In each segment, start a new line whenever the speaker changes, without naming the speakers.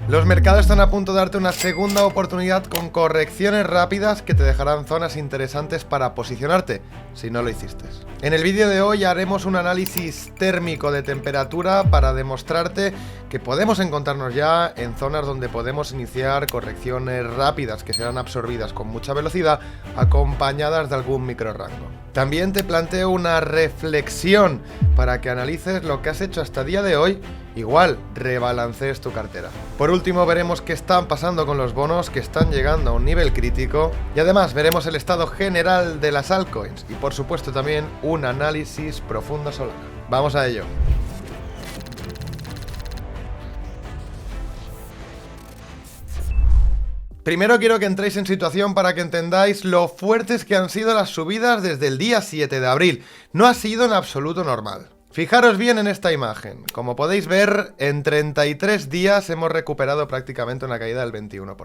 Los mercados están a punto de darte una segunda oportunidad con correcciones rápidas que te dejarán zonas interesantes para posicionarte, si no lo hiciste. En el vídeo de hoy haremos un análisis térmico de temperatura para demostrarte que podemos encontrarnos ya en zonas donde podemos iniciar correcciones rápidas que serán absorbidas con mucha velocidad, acompañadas de algún microrango. También te planteo una reflexión para que analices lo que has hecho hasta el día de hoy. Igual, rebalancees tu cartera. Por último, veremos qué están pasando con los bonos que están llegando a un nivel crítico. Y además, veremos el estado general de las altcoins. Y por supuesto también un análisis profundo Solana. Vamos a ello. Primero quiero que entréis en situación para que entendáis lo fuertes que han sido las subidas desde el día 7 de abril. No ha sido en absoluto normal. Fijaros bien en esta imagen. Como podéis ver, en 33 días hemos recuperado prácticamente una caída del 21%.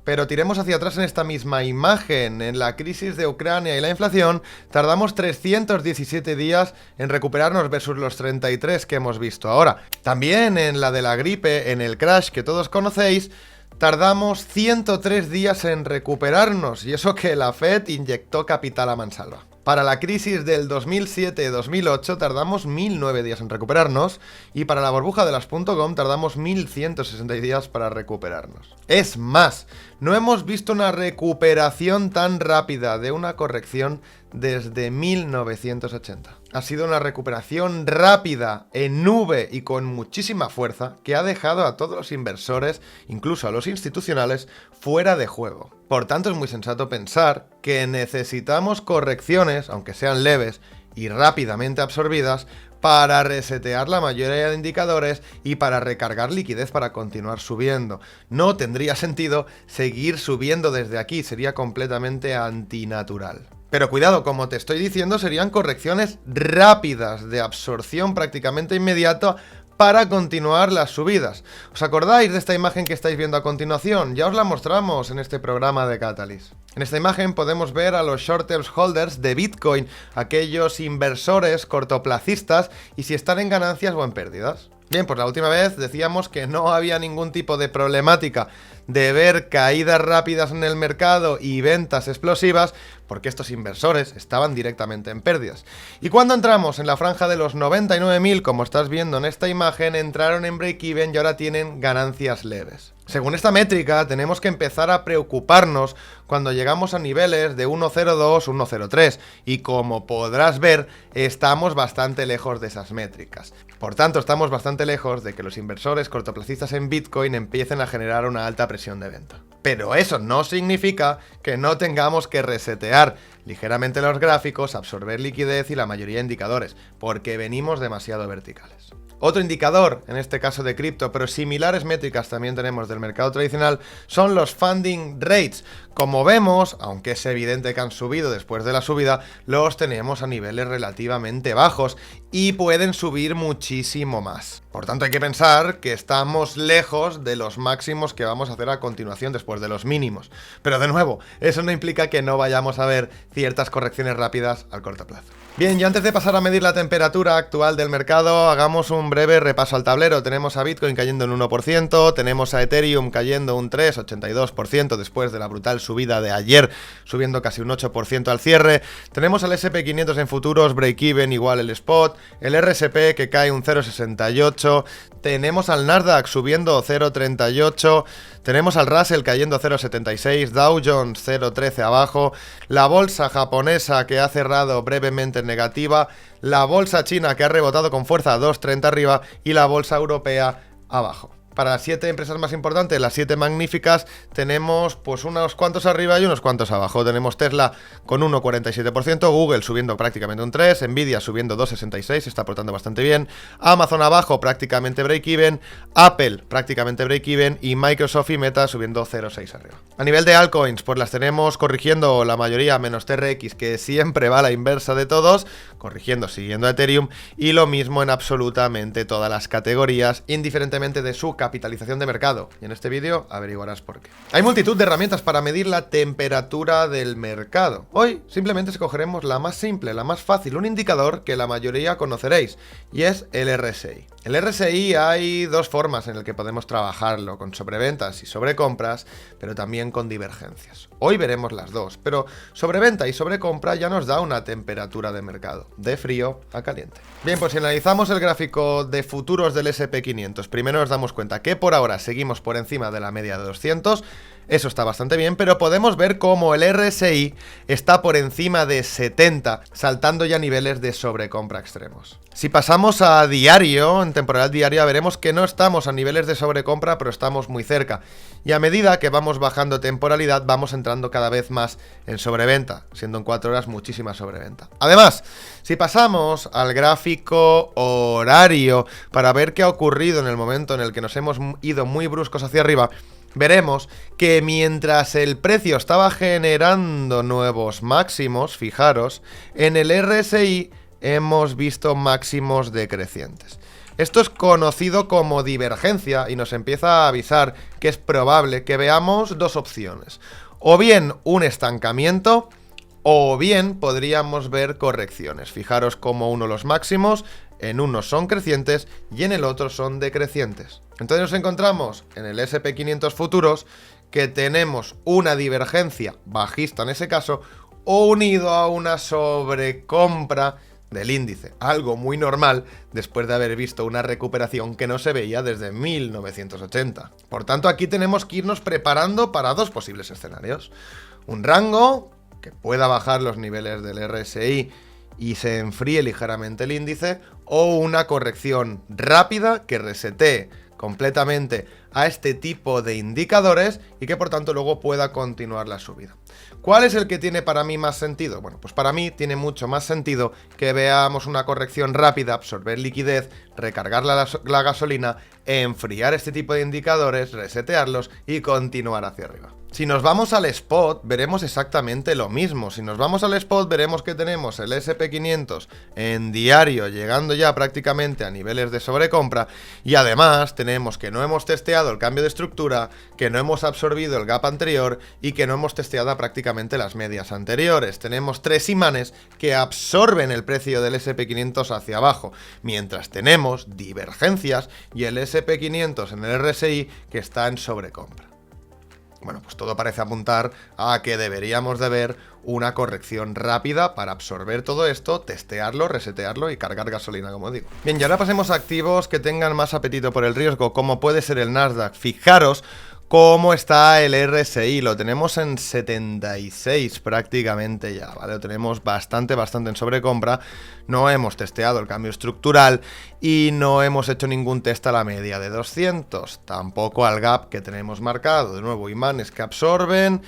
Pero tiremos hacia atrás en esta misma imagen. En la crisis de Ucrania y la inflación, tardamos 317 días en recuperarnos versus los 33 que hemos visto ahora. También en la de la gripe, en el crash que todos conocéis, tardamos 103 días en recuperarnos, y eso que la Fed inyectó capital a mansalva. Para la crisis del 2007-2008 tardamos 1009 días en recuperarnos, y para la burbuja de las .com tardamos 1160 días para recuperarnos. Es más, no hemos visto una recuperación tan rápida de una corrección desde 1980. Ha sido una recuperación rápida, en nube y con muchísima fuerza, que ha dejado a todos los inversores, incluso a los institucionales, fuera de juego. Por tanto, es muy sensato pensar que necesitamos correcciones, aunque sean leves y rápidamente absorbidas, para resetear la mayoría de indicadores y para recargar liquidez para continuar subiendo. No tendría sentido seguir subiendo desde aquí, sería completamente antinatural. Pero cuidado, como te estoy diciendo, serían correcciones rápidas, de absorción prácticamente inmediata, para continuar las subidas. ¿Os acordáis de esta imagen que estáis viendo a continuación? Ya os la mostramos en este programa de Catalyst. En esta imagen podemos ver a los short-term holders de Bitcoin, aquellos inversores cortoplacistas, y si están en ganancias o en pérdidas. Bien, pues la última vez decíamos que no había ningún tipo de problemática de ver caídas rápidas en el mercado y ventas explosivas, porque estos inversores estaban directamente en pérdidas. Y cuando entramos en la franja de los 99.000, como estás viendo en esta imagen, entraron en break-even y ahora tienen ganancias leves. Según esta métrica, tenemos que empezar a preocuparnos cuando llegamos a niveles de 1.02, 1.03, y como podrás ver, estamos bastante lejos de esas métricas. Por tanto, estamos bastante lejos de que los inversores cortoplacistas en Bitcoin empiecen a generar una alta presión de venta. Pero eso no significa que no tengamos que resetear ligeramente los gráficos, absorber liquidez y la mayoría de indicadores, porque venimos demasiado verticales. Otro indicador, en este caso de cripto, pero similares métricas también tenemos del mercado tradicional, son los funding rates. Como vemos, aunque es evidente que han subido después de la subida, los tenemos a niveles relativamente bajos y pueden subir muchísimo más. Por tanto, hay que pensar que estamos lejos de los máximos que vamos a hacer a continuación después de los mínimos. Pero de nuevo, eso no implica que no vayamos a ver ciertas correcciones rápidas al corto plazo. Bien, y antes de pasar a medir la temperatura actual del mercado, hagamos un breve repaso al tablero. Tenemos a Bitcoin cayendo un 1%, tenemos a Ethereum cayendo un 3,82% después de la brutal subida de ayer, subiendo casi un 8% al cierre. Tenemos al SP500 en futuros, break-even igual el spot, el RSP que cae un 0,68%, tenemos al Nasdaq subiendo 0,38%, tenemos al Russell cayendo 0,76%, Dow Jones 0,13% abajo, la bolsa japonesa que ha cerrado brevemente en negativa, la bolsa china que ha rebotado con fuerza 2,30 arriba y la bolsa europea abajo. Para las 7 empresas más importantes, las 7 magníficas, tenemos pues unos cuantos arriba y unos cuantos abajo. Tenemos Tesla con 1,47%, Google subiendo prácticamente un 3%, Nvidia subiendo 2,66%, está portando bastante bien, Amazon abajo prácticamente break-even, Apple prácticamente break-even y Microsoft y Meta subiendo 0,6% arriba. A nivel de altcoins, pues las tenemos corrigiendo la mayoría, menos TRX, que siempre va a la inversa de todos, corrigiendo siguiendo a Ethereum, y lo mismo en absolutamente todas las categorías, indiferentemente de su capitalización de mercado, y en este vídeo averiguarás por qué. Hay multitud de herramientas para medir la temperatura del mercado. Hoy simplemente escogeremos la más simple, la más fácil, un indicador que la mayoría conoceréis, y es el RSI. El RSI hay dos formas en las que podemos trabajarlo, con sobreventas y sobrecompras, pero también con divergencias. Hoy veremos las dos, pero sobreventa y sobrecompra ya nos da una temperatura de mercado, de frío a caliente. Bien, pues si analizamos el gráfico de futuros del SP500, primero nos damos cuenta que por ahora seguimos por encima de la media de 200, eso está bastante bien, pero podemos ver cómo el RSI está por encima de 70, saltando ya niveles de sobrecompra extremos. Si pasamos a diario, en temporal diaria, veremos que no estamos a niveles de sobrecompra, pero estamos muy cerca. Y a medida que vamos bajando temporalidad, vamos entrando cada vez más en sobreventa, siendo en 4 horas muchísima sobreventa. Además, si pasamos al gráfico horario para ver qué ha ocurrido en el momento en el que nos hemos ido muy bruscos hacia arriba, veremos que mientras el precio estaba generando nuevos máximos, fijaros, en el RSI hemos visto máximos decrecientes. Esto es conocido como divergencia y nos empieza a avisar que es probable que veamos dos opciones. O bien un estancamiento, o bien podríamos ver correcciones. Fijaros cómo uno de los máximos, en uno son crecientes y en el otro son decrecientes. Entonces nos encontramos en el SP500 futuros que tenemos una divergencia bajista en ese caso, o unido a una sobrecompra del índice, algo muy normal después de haber visto una recuperación que no se veía desde 1980. Por tanto, aquí tenemos que irnos preparando para dos posibles escenarios. Un rango que pueda bajar los niveles del RSI y se enfríe ligeramente el índice, o una corrección rápida que resetee completamente a este tipo de indicadores y que por tanto luego pueda continuar la subida. ¿Cuál es el que tiene para mí más sentido? Bueno, pues para mí tiene mucho más sentido que veamos una corrección rápida, absorber liquidez, recargar la gasolina, enfriar este tipo de indicadores, resetearlos y continuar hacia arriba. Si nos vamos al spot, veremos exactamente lo mismo. Si nos vamos al spot, veremos que tenemos el SP500 en diario, llegando ya prácticamente a niveles de sobrecompra, y además tenemos que no hemos testeado el cambio de estructura, que no hemos absorbido el gap anterior y que no hemos testeado prácticamente las medias anteriores. Tenemos tres imanes que absorben el precio del SP500 hacia abajo, mientras tenemos divergencias y el SP500 en el RSI que está en sobrecompra. Bueno, pues todo parece apuntar a que deberíamos de ver una corrección rápida para absorber todo esto, testearlo, resetearlo y cargar gasolina, como digo. Bien, y ahora pasemos a activos que tengan más apetito por el riesgo, como puede ser el Nasdaq. Fijaros cómo está el RSI, lo tenemos en 76 prácticamente ya, ¿vale? Lo tenemos bastante en sobrecompra, no hemos testeado el cambio estructural y no hemos hecho ningún test a la media de 200, tampoco al gap que tenemos marcado, de nuevo imanes que absorben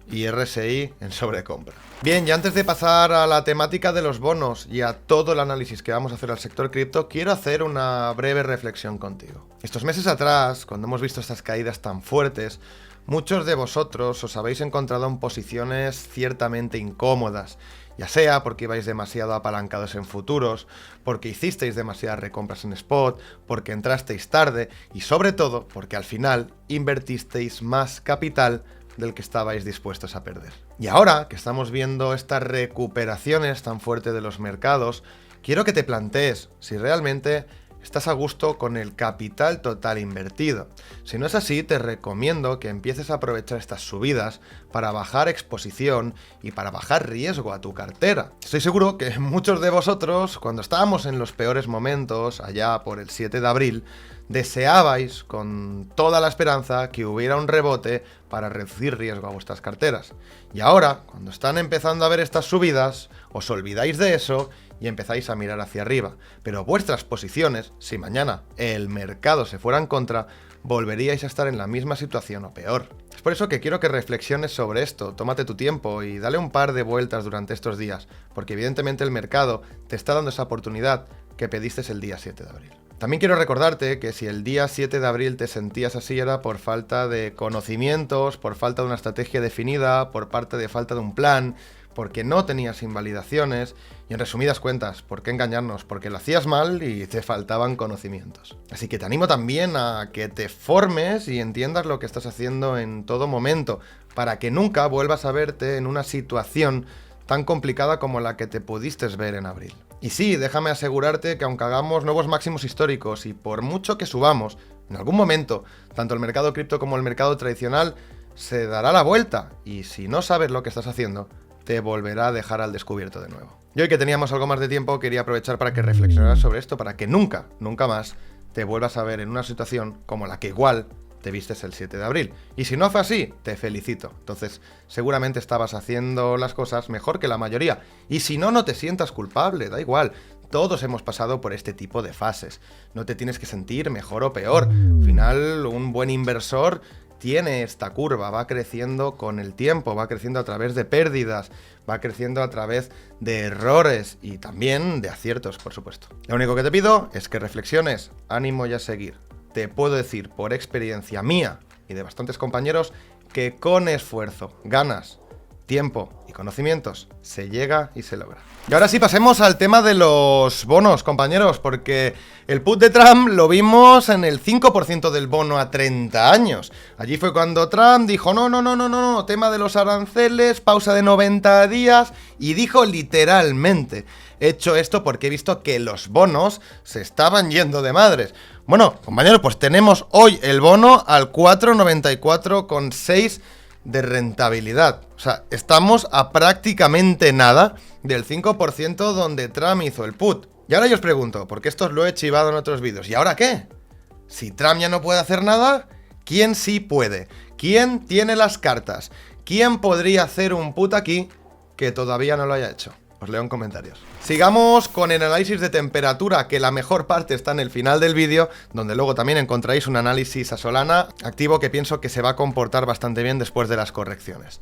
y RSI en sobrecompra. Bien, y antes de pasar a la temática de los bonos y a todo el análisis que vamos a hacer al sector cripto, quiero hacer una breve reflexión contigo. Estos meses atrás, cuando hemos visto estas caídas tan fuertes, muchos de vosotros os habéis encontrado en posiciones ciertamente incómodas, ya sea porque ibais demasiado apalancados en futuros, porque hicisteis demasiadas recompras en spot, porque entrasteis tarde y sobre todo porque al final invertisteis más capital del que estabais dispuestos a perder. Y ahora que estamos viendo estas recuperaciones tan fuertes de los mercados, quiero que te plantees si realmente estás a gusto con el capital total invertido. Si no es así, te recomiendo que empieces a aprovechar estas subidas para bajar exposición y para bajar riesgo a tu cartera. Estoy seguro que muchos de vosotros, cuando estábamos en los peores momentos, allá por el 7 de abril, deseabais con toda la esperanza que hubiera un rebote para reducir riesgo a vuestras carteras. Y ahora, cuando están empezando a ver estas subidas, os olvidáis de eso y empezáis a mirar hacia arriba. Pero vuestras posiciones, si mañana el mercado se fuera en contra, volveríais a estar en la misma situación o peor. Es por eso que quiero que reflexiones sobre esto, tómate tu tiempo y dale un par de vueltas durante estos días, porque evidentemente el mercado te está dando esa oportunidad que pediste el día 7 de abril. También quiero recordarte que si el día 7 de abril te sentías así era por falta de conocimientos, por falta de una estrategia definida, por parte de falta de un plan, porque no tenías invalidaciones y, en resumidas cuentas, ¿por qué engañarnos? Porque lo hacías mal y te faltaban conocimientos. Así que te animo también a que te formes y entiendas lo que estás haciendo en todo momento, para que nunca vuelvas a verte en una situación tan complicada como la que te pudiste ver en abril. Y sí, déjame asegurarte que aunque hagamos nuevos máximos históricos y por mucho que subamos, en algún momento, tanto el mercado cripto como el mercado tradicional se dará la vuelta, y si no sabes lo que estás haciendo, te volverá a dejar al descubierto de nuevo. Y hoy que teníamos algo más de tiempo, quería aprovechar para que reflexionaras sobre esto, para que nunca, nunca más te vuelvas a ver en una situación como la que igual te vistes el 7 de abril. Y si no fue así, te felicito. Entonces, seguramente estabas haciendo las cosas mejor que la mayoría. Y si no, no te sientas culpable, da igual. Todos hemos pasado por este tipo de fases. No te tienes que sentir mejor o peor. Al final, un buen inversor tiene esta curva, va creciendo con el tiempo, va creciendo a través de pérdidas, va creciendo a través de errores y también de aciertos, por supuesto. Lo único que te pido es que reflexiones, ánimo y a seguir. Te puedo decir por experiencia mía y de bastantes compañeros que con esfuerzo, ganas, tiempo y conocimientos se llega y se logra. Y ahora sí, pasemos al tema de los bonos, compañeros, porque el put de Trump lo vimos en el 5% del bono a 30 años. Allí fue cuando Trump dijo no, tema de los aranceles, pausa de 90 días, y dijo literalmente: he hecho esto porque he visto que los bonos se estaban yendo de madres. Bueno, compañeros, pues tenemos hoy el bono al 4,94,6 de rentabilidad. O sea, estamos a prácticamente nada del 5% donde Trump hizo el put. Y ahora yo os pregunto, porque esto os lo he chivado en otros vídeos, ¿y ahora qué? Si Trump ya no puede hacer nada, ¿quién sí puede? ¿Quién tiene las cartas? ¿Quién podría hacer un put aquí que todavía no lo haya hecho? Os leo en comentarios. Sigamos con el análisis de temperatura, que la mejor parte está en el final del vídeo, donde luego también encontráis un análisis a Solana activo que pienso que se va a comportar bastante bien después de las correcciones.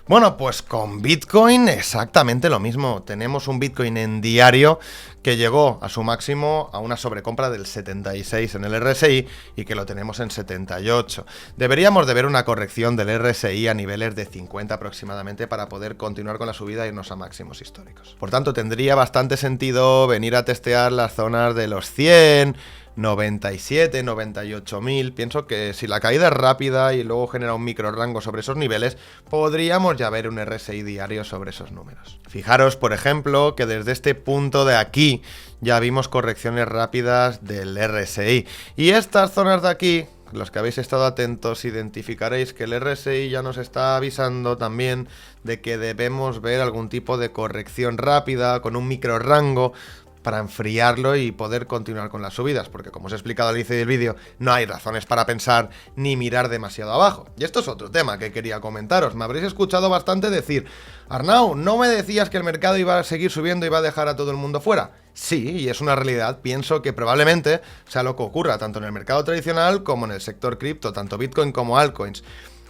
Bueno, pues con Bitcoin exactamente lo mismo. Tenemos un Bitcoin en diario que llegó a su máximo a una sobrecompra del 76 en el RSI y que lo tenemos en 78. Deberíamos de ver una corrección del RSI a niveles de 50 aproximadamente para poder continuar con la subida e irnos a máximos históricos. Por tanto, tendría bastante sentido venir a testear las zonas de los 100, 97, 98.000. Pienso que si la caída es rápida y luego genera un micro rango sobre esos niveles, podríamos ya ver un RSI diario sobre esos números. Fijaros, por ejemplo, que desde este punto de aquí ya vimos correcciones rápidas del RSI. Y estas zonas de aquí, los que habéis estado atentos, identificaréis que el RSI ya nos está avisando también de que debemos ver algún tipo de corrección rápida con un micro rango para enfriarlo y poder continuar con las subidas, porque como os he explicado al inicio del vídeo, no hay razones para pensar ni mirar demasiado abajo. Y esto es otro tema que quería comentaros. Me habréis escuchado bastante decir: Arnau, ¿no me decías que el mercado iba a seguir subiendo y iba a dejar a todo el mundo fuera? Sí, y es una realidad. Pienso que probablemente sea lo que ocurra tanto en el mercado tradicional como en el sector cripto, tanto Bitcoin como altcoins.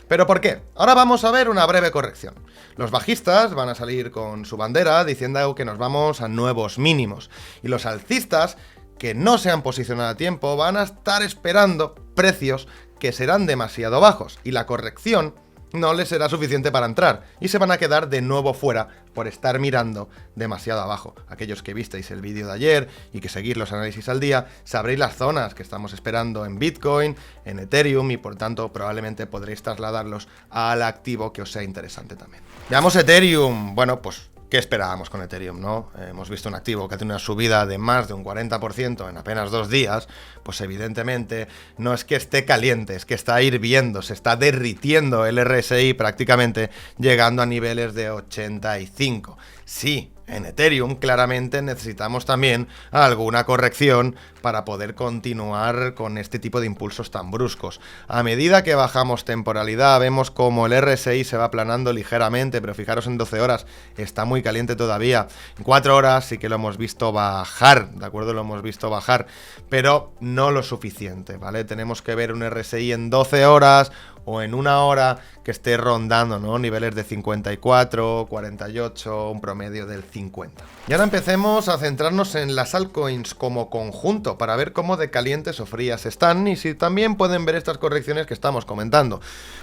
¿Pero por qué? Ahora vamos a ver una breve corrección. Los bajistas van a salir con su bandera diciendo que nos vamos a nuevos mínimos. Y los alcistas, que no se han posicionado a tiempo, van a estar esperando precios que serán demasiado bajos. Y la corrección no les será suficiente para entrar. Y se van a quedar de nuevo fuera por estar mirando demasiado abajo. Aquellos que visteis el vídeo de ayer y que seguís los análisis al día, sabréis las zonas que estamos esperando en Bitcoin, en Ethereum, y por tanto probablemente podréis trasladarlos al activo que os sea interesante también. Veamos Ethereum. Bueno, pues ¿qué esperábamos con Ethereum, no? Hemos visto un activo que tiene una subida de más de un 40% en apenas 2 días, pues evidentemente no es que esté caliente, es que está hirviendo, se está derritiendo el RSI prácticamente, llegando a niveles de 85. Sí, en Ethereum claramente necesitamos también alguna corrección para poder continuar con este tipo de impulsos tan bruscos. A medida que bajamos temporalidad, vemos como el RSI se va aplanando ligeramente, pero fijaros, en 12 horas está muy caliente todavía. En 4 horas sí que lo hemos visto bajar, ¿de acuerdo? Lo hemos visto bajar, pero no lo suficiente, ¿vale? Tenemos que ver un RSI en 12 horas o en 1 hora que esté rondando, ¿no?, niveles de 54, 48, un promedio del 50. Y ahora empecemos a centrarnos en las altcoins como conjunto para ver cómo de calientes o frías están y si también pueden ver estas correcciones que estamos comentando.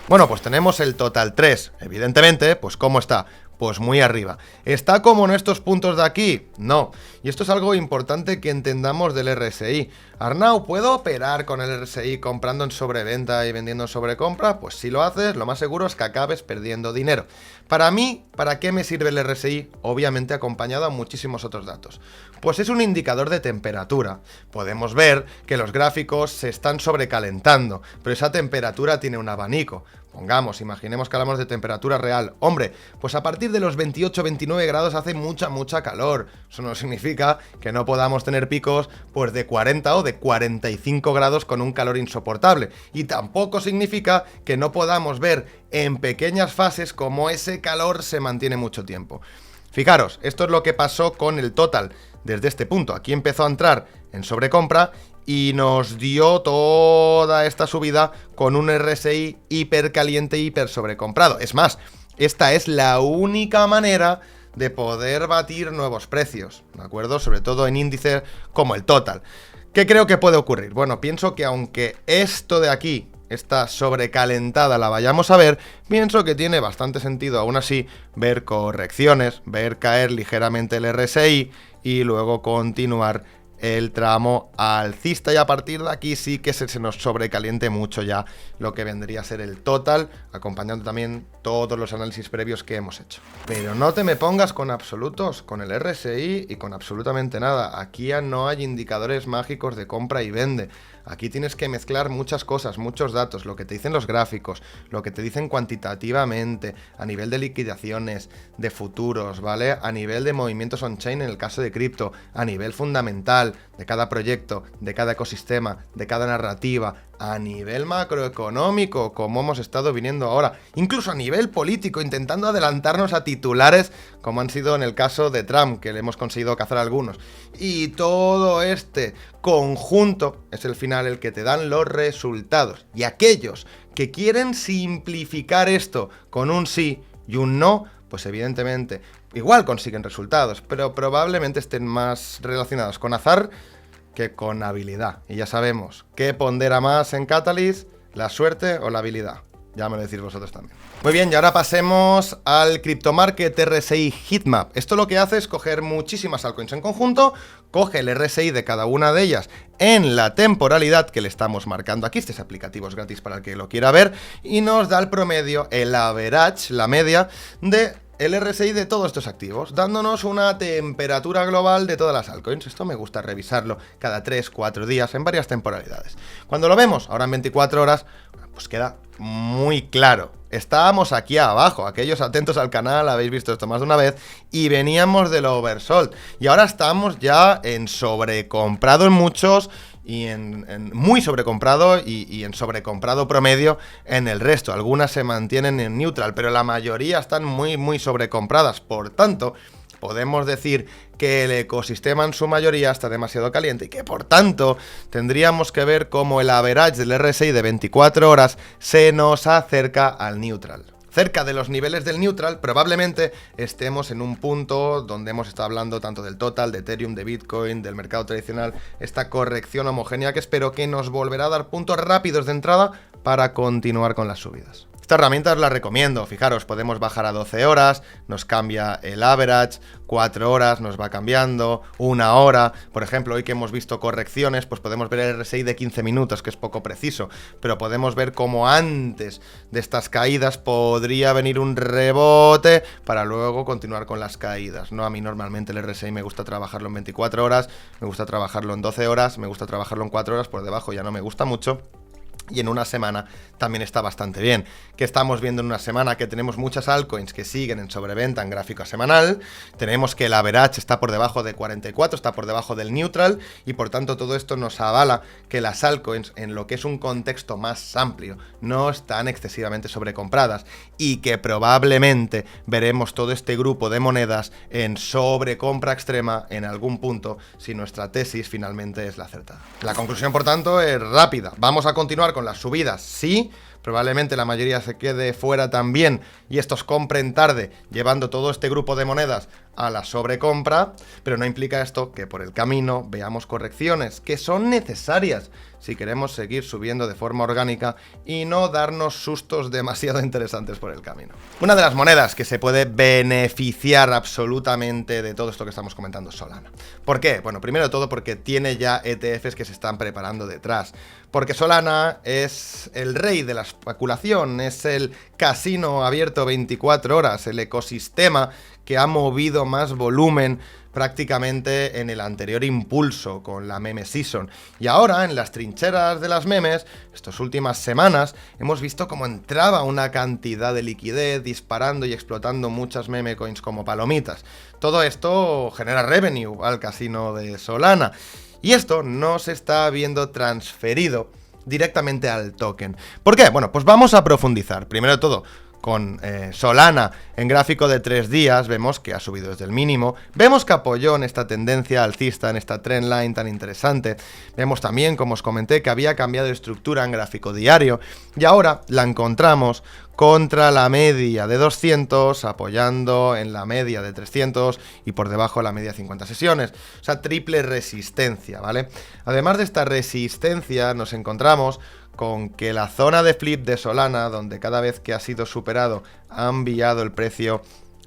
Bueno, pues tenemos el Total 3, evidentemente, pues ¿cómo está? Pues muy arriba. ¿Está como en estos puntos de aquí? No. Y esto es algo importante que entendamos del RSI. Arnau, ¿puedo operar con el RSI comprando en sobreventa y vendiendo en sobrecompra? Pues si lo haces, lo más seguro es que acabes perdiendo dinero. Para mí, ¿para qué me sirve el RSI? Obviamente acompañado a muchísimos otros datos. Pues es un indicador de temperatura. Podemos ver que los gráficos se están sobrecalentando, pero esa temperatura tiene un abanico. Pongamos, imaginemos que hablamos de temperatura real. Hombre, pues a partir de los 28-29 grados hace mucha calor. Eso no significa que no podamos tener picos pues de 40 o de 45 grados con un calor insoportable. Y tampoco significa que no podamos ver en pequeñas fases cómo ese calor se mantiene mucho tiempo. Fijaros, esto es lo que pasó con el total desde este punto. Aquí empezó a entrar en sobrecompra y nos dio toda esta subida con un RSI hipercaliente, hiper sobrecomprado. Es más, esta es la única manera de poder batir nuevos precios, ¿de acuerdo? Sobre todo en índices como el total. ¿Qué creo que puede ocurrir? Bueno, pienso que aunque esto de aquí, esta sobrecalentada la vayamos a ver, pienso que tiene bastante sentido aún así ver correcciones, ver caer ligeramente el RSI y luego continuar el tramo alcista, y a partir de aquí sí que se nos sobrecaliente mucho ya lo que vendría a ser el total, acompañando también todos los análisis previos que hemos hecho. Pero no te me pongas con absolutos, con el RSI y con absolutamente nada. Aquí ya no hay indicadores mágicos de compra y vende. Aquí tienes que mezclar muchas cosas, muchos datos, lo que te dicen los gráficos, lo que te dicen cuantitativamente, a nivel de liquidaciones, de futuros, ¿vale? A nivel de movimientos on-chain en el caso de cripto, a nivel fundamental de cada proyecto, de cada ecosistema, de cada narrativa, a nivel macroeconómico, como hemos estado viniendo ahora, incluso a nivel político, intentando adelantarnos a titulares, como han sido en el caso de Trump, que le hemos conseguido cazar algunos. Y todo este conjunto es el final el que te dan los resultados. Y aquellos que quieren simplificar esto con un sí y un no, pues evidentemente igual consiguen resultados, pero probablemente estén más relacionados con azar que con habilidad. Y ya sabemos, ¿qué pondera más en Catalyst? ¿La suerte o la habilidad? Ya me lo decís vosotros también. Muy bien, y ahora pasemos al CryptoMarket RSI Heatmap. Esto lo que hace es coger muchísimas altcoins en conjunto, coge el RSI de cada una de ellas en la temporalidad que le estamos marcando aquí. Este es aplicativo, es gratis para el que lo quiera ver, y nos da el promedio, el average, la media de el RSI de todos estos activos, dándonos una temperatura global de todas las altcoins. Esto me gusta revisarlo cada 3-4 días en varias temporalidades. Cuando lo vemos ahora en 24 horas, pues queda muy claro. Estábamos aquí abajo, aquellos atentos al canal habéis visto esto más de una vez, y veníamos del oversold. Y ahora estamos ya en sobrecomprado en muchos, y en muy sobrecomprado y en sobrecomprado promedio en el resto. Algunas se mantienen en neutral, pero la mayoría están muy sobrecompradas. Por tanto, podemos decir que el ecosistema en su mayoría está demasiado caliente y que por tanto tendríamos que ver cómo el average del RSI de 24 horas se nos acerca al neutral. Cerca de los niveles del neutral, probablemente estemos en un punto donde hemos estado hablando tanto del total, de Ethereum, de Bitcoin, del mercado tradicional, esta corrección homogénea que espero que nos volverá a dar puntos rápidos de entrada para continuar con las subidas. Esta herramienta os la recomiendo, fijaros, podemos bajar a 12 horas, nos cambia el average, 4 horas nos va cambiando, 1 hora, por ejemplo, hoy que hemos visto correcciones, pues podemos ver el RSI de 15 minutos, que es poco preciso, pero podemos ver cómo antes de estas caídas podría venir un rebote para luego continuar con las caídas, ¿no? A mí normalmente el RSI me gusta trabajarlo en 24 horas, me gusta trabajarlo en 12 horas, me gusta trabajarlo en 4 horas, por debajo ya no me gusta mucho. Y en una semana también está bastante bien. ¿Qué estamos viendo en una semana? Que tenemos muchas altcoins que siguen en sobreventa en gráfico semanal. Tenemos que el average está por debajo de 44, está por debajo del neutral. Y por tanto todo esto nos avala que las altcoins, en lo que es un contexto más amplio, no están excesivamente sobrecompradas. Y que probablemente veremos todo este grupo de monedas en sobrecompra extrema en algún punto, si nuestra tesis finalmente es la acertada. La conclusión, por tanto, es rápida. Vamos a continuar con las subidas, sí, probablemente la mayoría se quede fuera también y estos compren tarde, llevando todo este grupo de monedas a la sobrecompra, pero no implica esto que por el camino veamos correcciones que son necesarias si queremos seguir subiendo de forma orgánica y no darnos sustos demasiado interesantes por el camino. Una de las monedas que se puede beneficiar absolutamente de todo esto que estamos comentando es Solana. ¿Por qué? Bueno, primero de todo porque tiene ya ETFs que se están preparando detrás. Porque Solana es el rey de la especulación, es el casino abierto 24 horas, el ecosistema que ha movido más volumen prácticamente en el anterior impulso con la meme season. Y ahora, en las trincheras de las memes, estas últimas semanas, hemos visto cómo entraba una cantidad de liquidez disparando y explotando muchas meme coins como palomitas. Todo esto genera revenue al casino de Solana. Y esto no se está viendo transferido directamente al token. ¿Por qué? Bueno, pues vamos a profundizar. Primero de todo, con Solana en gráfico de 3 días, vemos que ha subido desde el mínimo, vemos que apoyó en esta tendencia alcista, en esta trendline tan interesante, vemos también, como os comenté, que había cambiado de estructura en gráfico diario, y ahora la encontramos contra la media de 200, apoyando en la media de 300 y por debajo la media de 50 sesiones. O sea, triple resistencia, ¿vale? Además de esta resistencia, nos encontramos con que la zona de flip de Solana, donde cada vez que ha sido superado ha enviado el precio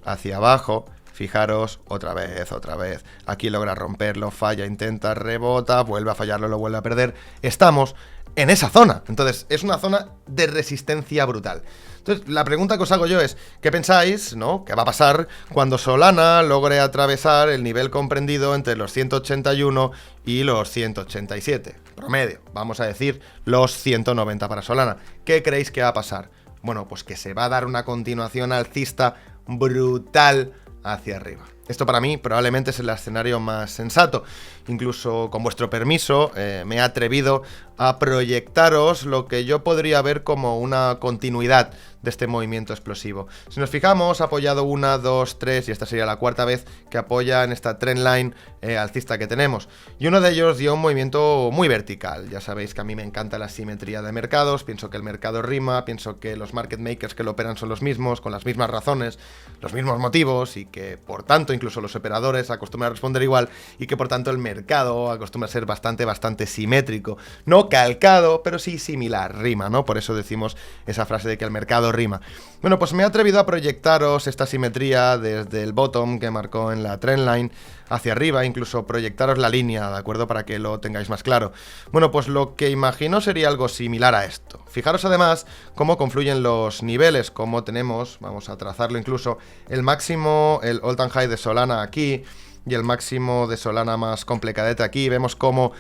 hacia abajo. Fijaros, otra vez, aquí logra romperlo, falla, intenta, rebota, vuelve a fallarlo, lo vuelve a perder. Estamos en esa zona, entonces es una zona de resistencia brutal. Entonces la pregunta que os hago yo es, ¿qué pensáis, no? ¿Qué va a pasar cuando Solana logre atravesar el nivel comprendido entre los 181 y los 187? Promedio, vamos a decir los 190 para Solana. ¿Qué creéis que va a pasar? Bueno, pues que se va a dar una continuación alcista brutal hacia arriba. Esto para mí probablemente es el escenario más sensato. Incluso con vuestro permiso me he atrevido a proyectaros lo que yo podría ver como una continuidad de este movimiento explosivo. Si nos fijamos, ha apoyado 1, 2, 3 y esta sería la cuarta vez que apoya en esta trendline alcista que tenemos. Y uno de ellos dio un movimiento muy vertical. Ya sabéis que a mí me encanta la simetría de mercados, pienso que el mercado rima, pienso que los market makers que lo operan son los mismos, con las mismas razones, los mismos motivos y que por tanto incluso los operadores acostumbran a responder igual y que por tanto el mercado acostumbra a ser bastante simétrico. No calcado, pero sí similar, rima, ¿no? Por eso decimos esa frase de que el mercado rima. Bueno, pues me he atrevido a proyectaros esta simetría desde el bottom que marcó en la trendline hacia arriba, incluso proyectaros la línea, ¿de acuerdo? Para que lo tengáis más claro. Bueno, pues lo que imagino sería algo similar a esto. Fijaros además cómo confluyen los niveles, cómo tenemos, vamos a trazarlo incluso, el máximo, el all-time high de Solana aquí y el máximo de Solana más complicadete aquí. Vemos cómo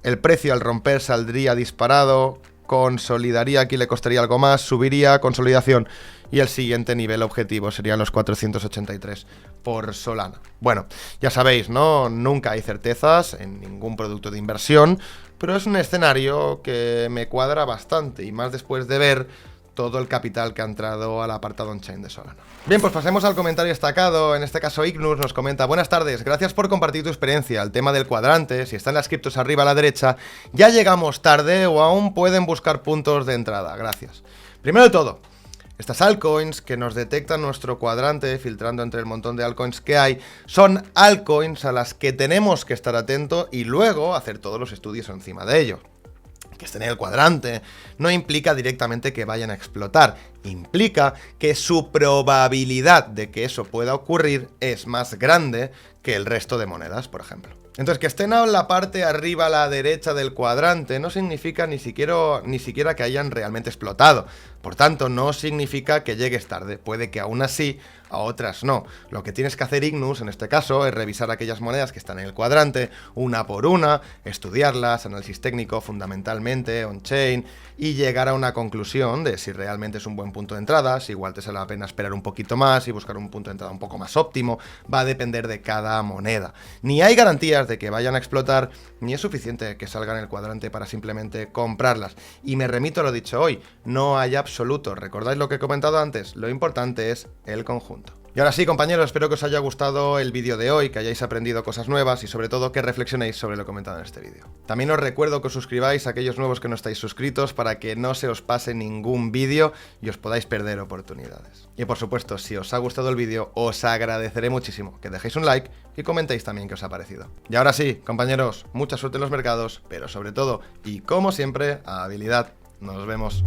el precio al romper saldría disparado, consolidaría, aquí le costaría algo más, subiría, consolidación, y el siguiente nivel objetivo serían los 483 por Solana. Bueno, ya sabéis, ¿no? Nunca hay certezas en ningún producto de inversión, pero es un escenario que me cuadra bastante, y más después de ver todo el capital que ha entrado al apartado on-chain de Solana. Bien, pues pasemos al comentario destacado. En este caso Ignus nos comenta: buenas tardes, gracias por compartir tu experiencia. El tema del cuadrante, si están las criptos arriba a la derecha, ¿ya llegamos tarde o aún pueden buscar puntos de entrada? Gracias. Primero de todo, estas altcoins que nos detectan nuestro cuadrante, filtrando entre el montón de altcoins que hay, son altcoins a las que tenemos que estar atentos y luego hacer todos los estudios encima de ello. Que estén en el cuadrante no implica directamente que vayan a explotar, implica que su probabilidad de que eso pueda ocurrir es más grande que el resto de monedas, por ejemplo. Entonces, que estén en la parte arriba a la derecha del cuadrante no significa ni siquiera que hayan realmente explotado. Por tanto, no significa que llegues tarde. Puede que aún así, a otras no. Lo que tienes que hacer, Ignus, en este caso, es revisar aquellas monedas que están en el cuadrante, una por una, estudiarlas, análisis técnico fundamentalmente, on-chain, y llegar a una conclusión de si realmente es un buen punto de entrada, si igual te sale la pena esperar un poquito más y buscar un punto de entrada un poco más óptimo. Va a depender de cada moneda. Ni hay garantías de que vayan a explotar, ni es suficiente que salgan en el cuadrante para simplemente comprarlas. Y me remito a lo dicho hoy, no hay absoluto. ¿Recordáis lo que he comentado antes? Lo importante es el conjunto. Y ahora sí, compañeros, espero que os haya gustado el vídeo de hoy, que hayáis aprendido cosas nuevas y sobre todo que reflexionéis sobre lo comentado en este vídeo. También os recuerdo que os suscribáis a aquellos nuevos que no estáis suscritos para que no se os pase ningún vídeo y os podáis perder oportunidades. Y por supuesto, si os ha gustado el vídeo, os agradeceré muchísimo que dejéis un like y comentéis también qué os ha parecido. Y ahora sí, compañeros, mucha suerte en los mercados, pero sobre todo, y como siempre, habilidad. Nos vemos.